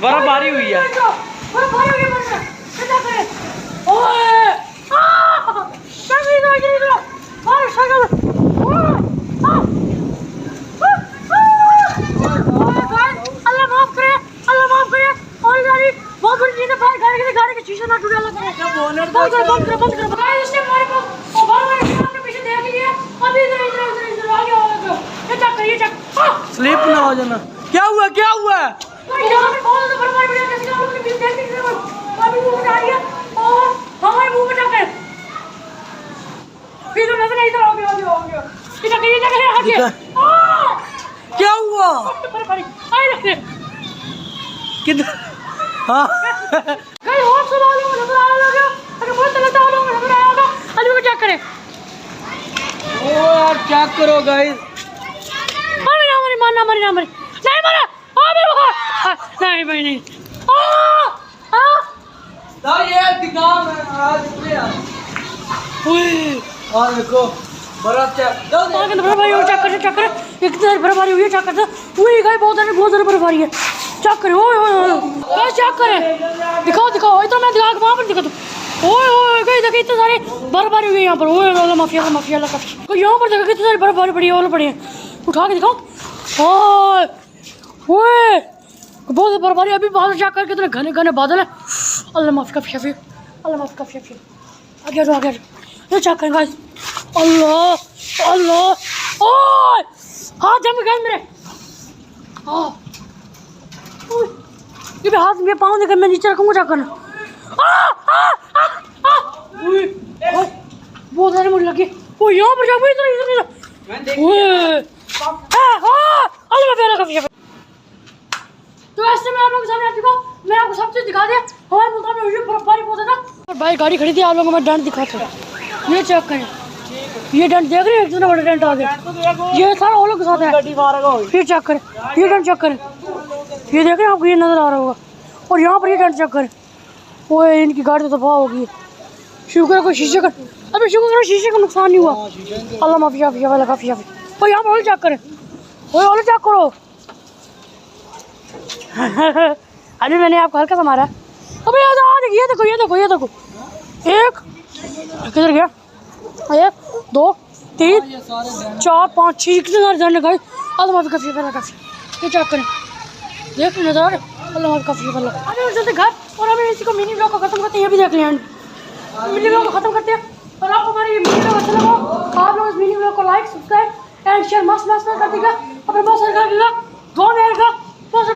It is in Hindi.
बर्फबारी हुई है। अल्लाह माफ करे, अल्लाह माफ करे। और गाड़ी बहुत बड़ी चीज़ है, गाड़ी के शीशे ना टूटे। अल्लाह करे बंद करो। इसने हमारे पास हमने पीछे देख लिया। अभी इधर आगे ये चक स्लिप ना हो जाना। क्या हुआ यहाँ पे बहुत ज़्यादा बर्फबारी पड़ी है। जैसे कि आप लोगों ने पीछे देख लिया, अभी मुंह में आ रही है और हमारे मुंह में चक्कर। फिर तो नजर इधर आ गया। ये चक्कर आगे। क्या हुआ किधर? हाँ कहीं और सवाल हो नजर आ रहा है। अगर बहुत लगता है लोग नजर आया होगा। आज वो चेक करें। ओ यार चेक करो गाइस। मरे नहीं मरे। नहीं भाई नहीं। ये दिखा मैं आज पे यार। और देखो बर्फ चेक बर्फबारी हो। चेक कर कितनी बर्फबारी हुई है। चेक कर वही गाय बहुत ज़्यादा बर्फबारी है। चेक करें ओए चेक करें। दिखाओ इतना मैं दिखा वहाँ पर दिखा दो। ओए देखिए इतने सारे बर्फबारी हुई है यहाँ पर। ओए माफिया यहाँ पर देखो कितनी सारी बर्फबारी पड़ी है। और पड़ी है उठा के दिखाओ। ओए बहुत बर्फबारी। अभी बादल चेक कर कितने घने बादल है। अल्लाह माफ़ का शफी आगे ये चेक करें गाइस। अल्लाह ओए हाथ जम गए मेरे। ये भी हाथ में पाँव देकर मैं नीचे रखूंगा। चेक करना। बहुत सारे मुझे लगे। वो यहाँ पर जाओ इधर। तो ऐसे में आप लोगों के सामने आप देखो मैं आपको सब चीज़ दिखा दिया। हमारे मुल्क में बर्फबारी बहुत है ना। और भाई गाड़ी खड़ी थी। आप लोगों को मैं डंड दिखाता हूँ। ये चेक करें। ये डंड देख रहे हैं कितना बड़ा डंड आ गया। ये सारा वो लोग के साथ है। ये चेक करें। ये डंड चेक करें। ये देख रहे हैं आपको ये नजर आ रहा होगा। और यहाँ पर ये डंड चेक करें। वो इनकी गाड़ी तो तबाह हो गई है। शुक्र है कोई शीशे का अभी शुक्र करो शीशे का नुकसान नहीं हुआ। अल्लाह माफिया काफ़ी। और यहाँ पर ओले चेक करें। ओले चेक करो। अभी मैंने आपको हल्का सा मारा। अबे ये देखो। एक किधर गया? 1 2 3 4 5 6 कितने सारे जाने गए। अल्लाह माफी काफ़ी ये चेक करें। देख नजर आ रहा। अल्लाह माफी काफ़ी अभी चलते घर। और हमें इसी को मिनी ब्लॉग को खत्म करते हैं। ये भी देख लिया मिनी ब्लॉग को खत्म करते हैं। और आपको हमारी ये मिनी ब्लॉग अच्छा लगा आप लोग इस मिनी ब्लॉग को लाइक सब्सक्राइब एंड शेयर मस्त कर दीजिएगा। अपने बहुत सारे दुआ में रहेगा।